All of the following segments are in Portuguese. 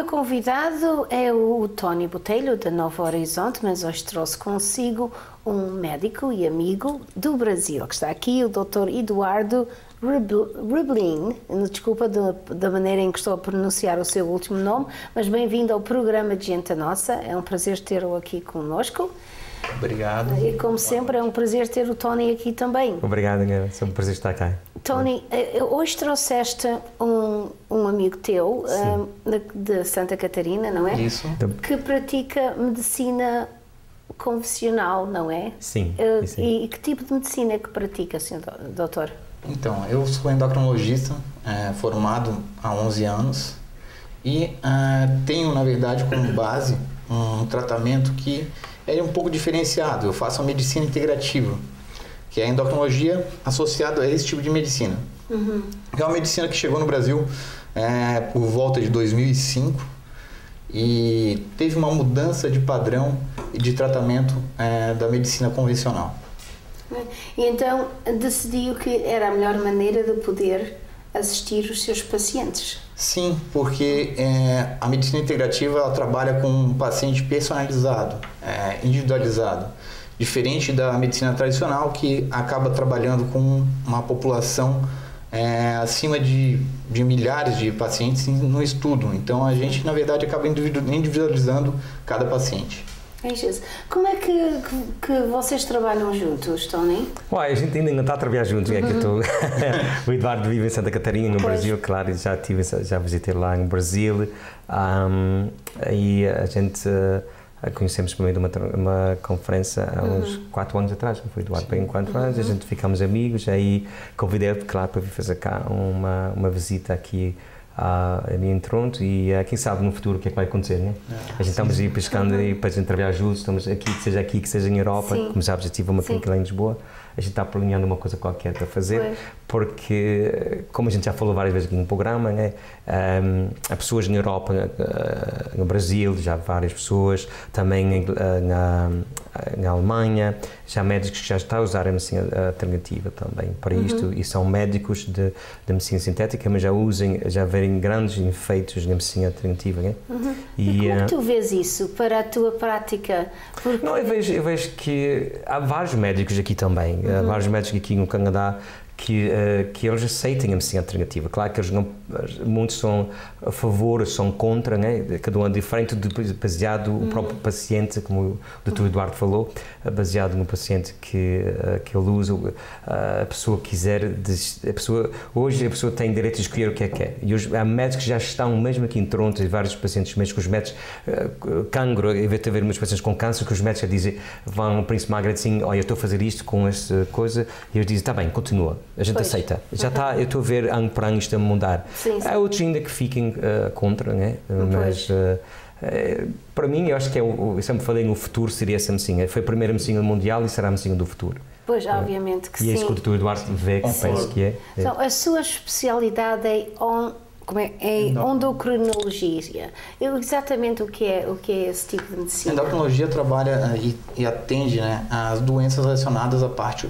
meu convidado é o Tony Botelho, da Novo Horizonte, mas hoje trouxe consigo um médico e amigo do Brasil, que está aqui, o Dr. Eduardo Rubelin. Desculpa da maneira em que estou a pronunciar o seu último nome, mas bem-vindo ao programa de Gente Nossa. É um prazer tê-lo aqui conosco. Obrigado. E como sempre, é um prazer ter o Tony aqui também. Obrigado, Ana. É um prazer estar cá. Tony, hoje trouxeste um amigo teu de Santa Catarina, não é? Isso. Que pratica medicina convencional, não é? Sim. E que tipo de medicina é que pratica, senhor doutor? Então, eu sou endocrinologista, formado há 11 anos e tenho, na verdade, como base um tratamento que é um pouco diferenciado. Eu faço a medicina integrativa, que é a endocrinologia associada a esse tipo de medicina. Uhum. É uma medicina que chegou no Brasil por volta de 2005 e teve uma mudança de padrão e de tratamento da medicina convencional. E então decidiu que era a melhor maneira de poder assistir os seus pacientes. Sim, porque a medicina integrativa ela trabalha com um paciente personalizado, individualizado, diferente da medicina tradicional que acaba trabalhando com uma população acima de milhares de pacientes no estudo. Então a gente, na verdade, acaba individualizando cada paciente. Como é que vocês trabalham juntos, Tony? Uai, a gente ainda não está a trabalhar juntos. É que o Eduardo vive em Santa Catarina, no Brasil, claro, já visitei lá no Brasil. E a gente conhecemos por meio de uma conferência há uns 4 anos atrás, não foi, Eduardo? Bem, 4 anos, a gente ficamos amigos, aí convidei-o, claro, para vir fazer cá uma visita aqui a mim em Toronto e quem sabe no futuro o que é que vai acontecer, né? A gente estamos aí pescando e para a gente trabalhar juntos, estamos aqui, que seja em Europa, como já tive uma clínica lá em Lisboa, a gente está planeando uma coisa qualquer para fazer, porque, como a gente já falou várias vezes aqui no programa, né, há pessoas na Europa, no Brasil, já várias pessoas, também na Alemanha, já há médicos que já estão a usar a medicina alternativa também para isto, e são médicos de medicina sintética, mas já verem grandes efeitos na medicina alternativa, né? E como é que tu vês isso para a tua prática? Porque... Não, eu vejo que há vários médicos aqui também, há vários médicos aqui no Canadá que eles aceitem a medicina alternativa. Claro que muitos são a favor, são contra, né? Cada um é diferente, baseado no próprio paciente, como o Dr. Eduardo falou, baseado no paciente que ele usa, a pessoa quiser, hoje a pessoa tem direito de escolher o que é que é. E hoje há médicos que já estão, mesmo aqui em Toronto, e vários pacientes, mesmo com os médicos, cancro, em vez de haver muitos pacientes com câncer, que os médicos dizem, vão ao Príncipe Margaret assim, olha, eu estou a fazer isto com esta coisa, e eles dizem, está bem, continua. A gente aceita. Já está, eu estou a ver ano por ano isto a mudar. Sim. Há outros ainda que fiquem contra, né? Mas para mim, eu acho que eu sempre falei, no futuro seria essa medicina. Foi a primeira medicina mundial e será a medicina do futuro. Pois, obviamente que sim. E é isso que o Dr. Eduardo vê, que penso que é. Então, a sua especialidade é endocrinologia. Exatamente o que é esse tipo de medicina? A endocrinologia trabalha e atende, né, as doenças relacionadas à parte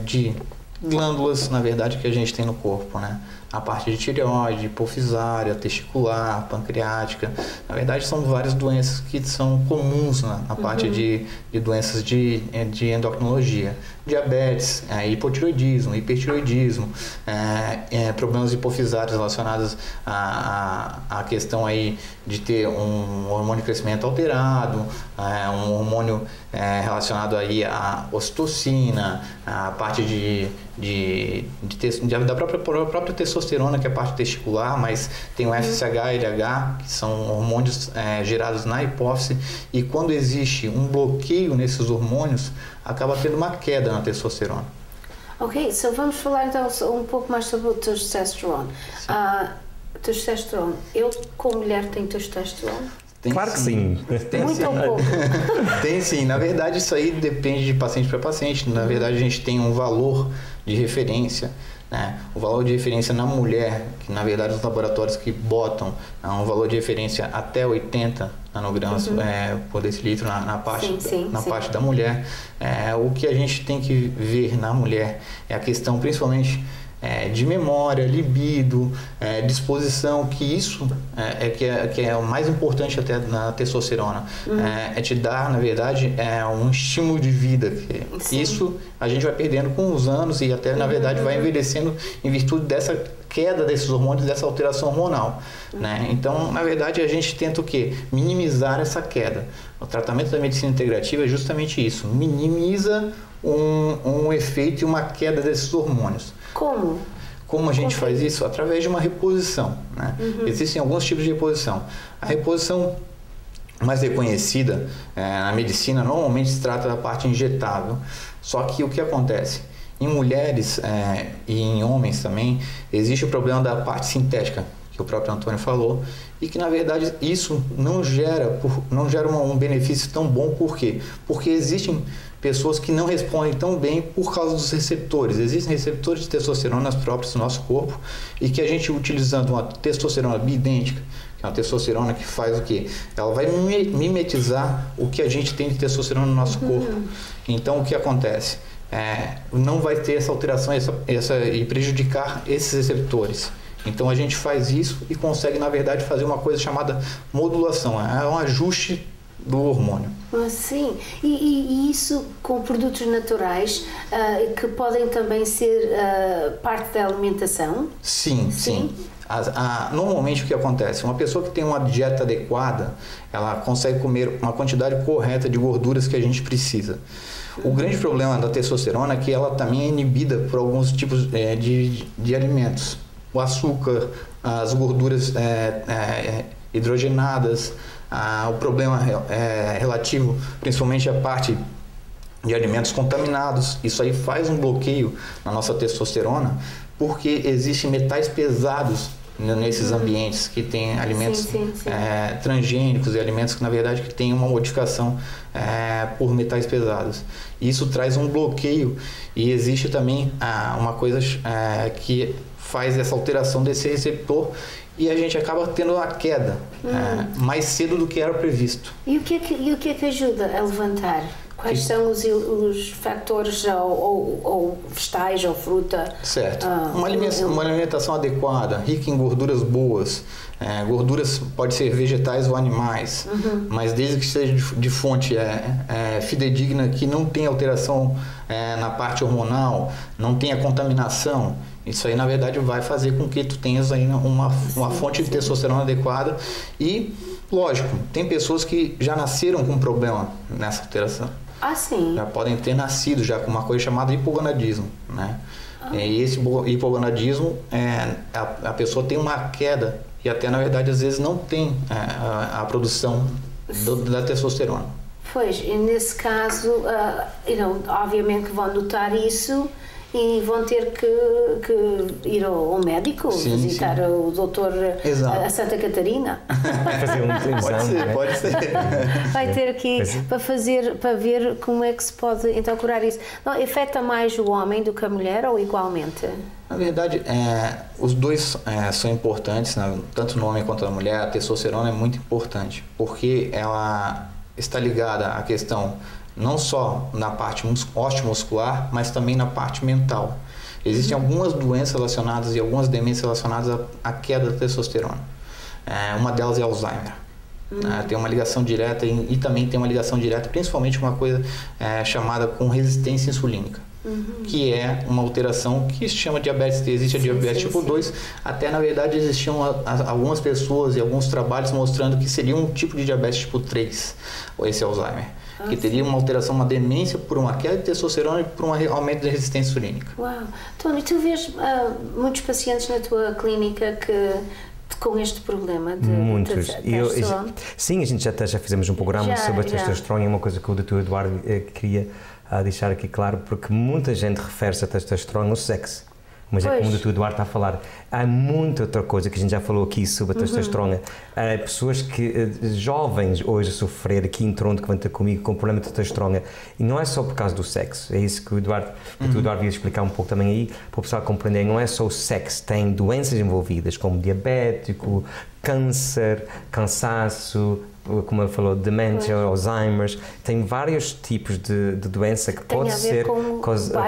de glândulas, na verdade, que a gente tem no corpo, né? A parte de tireoide, hipofisária, testicular, pancreática. Na verdade, são várias doenças que são comuns na parte de doenças de endocrinologia. Diabetes, hipotireoidismo, hipertireoidismo, problemas hipofisários relacionados à questão aí de ter um hormônio de crescimento alterado, um hormônio relacionado aí à ocitocina, a parte da própria testosterona, que é a parte testicular, mas tem o FSH e LH, que são hormônios gerados na hipófise, e quando existe um bloqueio nesses hormônios, acaba tendo uma queda na testosterona. Ok, então vamos falar então um pouco mais sobre o testosterona. Testosterona, eu como mulher tenho testosterona? Claro que sim. Muito ou pouco? Tem sim. Na verdade, isso aí depende de paciente para paciente. Na verdade, a gente tem um valor de referência, né? O valor de referência na mulher, que na verdade os laboratórios que botam um valor de referência até 80 nanogramas por decilitro na parte da mulher. O que a gente tem que ver na mulher é a questão principalmente de memória, libido, disposição, que isso que é o mais importante até na testosterona. É te dar, na verdade, um estímulo de vida. Isso a gente vai perdendo com os anos e até, na verdade, vai envelhecendo em virtude dessa queda desses hormônios, dessa alteração hormonal, né? Então, na verdade, a gente tenta o quê? Minimizar essa queda. O tratamento da medicina integrativa é justamente isso, minimiza um efeito e uma queda desses hormônios. Como? Como a gente faz isso? Através de uma reposição, né? Existem alguns tipos de reposição. A reposição mais reconhecida na medicina normalmente se trata da parte injetável, só que o que acontece? Em mulheres e em homens também, existe o problema da parte sintética, que o próprio Antônio falou, e que, na verdade, isso não gera um benefício tão bom. Por quê? Porque existem pessoas que não respondem tão bem por causa dos receptores. Existem receptores de testosterona próprios do nosso corpo e que a gente, utilizando uma testosterona biidêntica, que é uma testosterona que faz o quê? Ela vai mimetizar o que a gente tem de testosterona no nosso corpo. Então, o que acontece? Não vai ter essa alteração e prejudicar esses receptores. Então a gente faz isso e consegue, na verdade, fazer uma coisa chamada modulação, é um ajuste do hormônio. Sim, e isso com produtos naturais que podem também ser parte da alimentação? Sim. Normalmente o que acontece? Uma pessoa que tem uma dieta adequada, ela consegue comer uma quantidade correta de gorduras que a gente precisa. O grande problema da testosterona é que ela também é inibida por alguns tipos de alimentos. O açúcar, as gorduras hidrogenadas, o problema relativo principalmente à parte de alimentos contaminados. Isso aí faz um bloqueio na nossa testosterona, porque existem metais pesados nesses ambientes que tem alimentos transgênicos e alimentos que, na verdade, que tem uma modificação por metais pesados. Isso traz um bloqueio e existe também uma coisa que faz essa alteração desse receptor e a gente acaba tendo uma queda mais cedo do que era previsto. E o que é que ajuda a levantar? Quais são os fatores ou vegetais ou fruta? Certo. Uma alimentação adequada, rica em gorduras boas. Gorduras pode ser vegetais ou animais, mas desde que seja de fonte fidedigna, que não tenha alteração na parte hormonal, não tenha contaminação. Isso aí, na verdade, vai fazer com que tu tenhas aí uma fonte de testosterona adequada. E, lógico, tem pessoas que já nasceram com problema nessa alteração. Sim. Já podem ter nascido já com uma coisa chamada hipogonadismo, né? E esse hipogonadismo, a pessoa tem uma queda e até, na verdade, às vezes não tem a produção da testosterona. Pois, e nesse caso, obviamente que vão notar isso e vão ter que ir ao médico, visitar o doutor a Santa Catarina. Fazer um exame. Pode ser. Vai ter que ir para ver como é que se pode então curar isso. Não, afeta mais o homem do que a mulher ou igualmente? Na verdade, os dois são importantes, né? Tanto no homem quanto na mulher. A testosterona é muito importante, porque ela está ligada à questão não só na parte osteomuscular, mas também na parte mental. Existem algumas doenças relacionadas e algumas demências relacionadas à queda da testosterona. Uma delas é Alzheimer. Tem uma ligação direta e também tem uma ligação direta, principalmente uma coisa chamada com resistência insulínica, que é uma alteração que se chama diabetes. Existe a diabetes tipo 2. Até, na verdade, existiam algumas pessoas e alguns trabalhos mostrando que seria um tipo de diabetes tipo 3, esse Alzheimer. Que teria uma alteração, uma demência por uma queda de testosterona e por um aumento da resistência insulínica. Uau! Tony, tu vês muitos pacientes na tua clínica com este problema de testosterona? Sim, a gente já fizemos um programa sobre a testosterona e uma coisa que o Dr. Eduardo queria deixar aqui claro, porque muita gente refere-se a testosterona no sexo. Mas é como o Dr. Eduardo está a falar, há muita outra coisa que a gente já falou aqui sobre a testosterona. Há pessoas jovens hoje a sofrer aqui em Toronto que vão ter comigo com problema de testosterona. E não é só por causa do sexo, é isso que o Dr. Eduardo ia explicar um pouco também aí, para o pessoal compreender. Não é só o sexo, tem doenças envolvidas, como diabético, câncer, cansaço, como ele falou, demência, Alzheimer's, tem vários tipos de doença que pode ser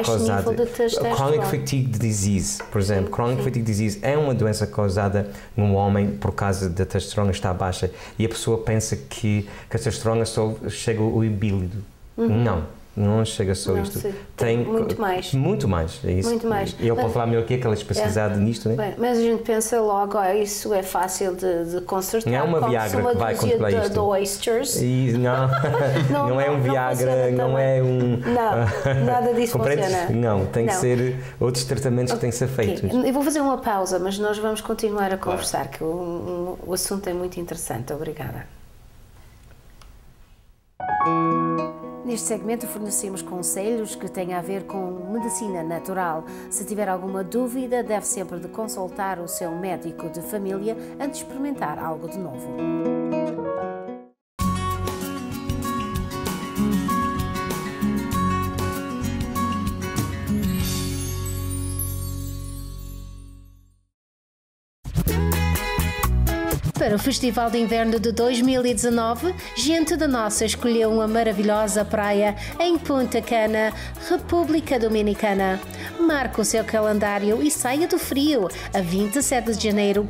causada. Chronic fatigue disease, por exemplo, chronic fatigue disease é uma doença causada no homem por causa da testosterona estar baixa e a pessoa pensa que a testosterona só chega ao bílido. Não chega só isto. Tem muito mais. Muito mais, é isso. Muito mais. E eu posso falar melhor que aquela especializada nisto, né? Bem, mas a gente pensa logo, isso é fácil de consertar. Não é uma Viagra que vai controlar isto. De oysters. E não é um Viagra, não é um... Não, nada disso funciona. Não, tem que ser outros tratamentos que têm que ser feitos. Eu vou fazer uma pausa, mas nós vamos continuar a conversar, que o assunto é muito interessante. Obrigada. Neste segmento fornecemos conselhos que têm a ver com medicina natural. Se tiver alguma dúvida, deve sempre de consultar o seu médico de família antes de experimentar algo de novo. Para o Festival de Inverno de 2019, gente da nossa escolheu uma maravilhosa praia em Punta Cana, República Dominicana. Marque o seu calendário e saia do frio. A 27 de janeiro,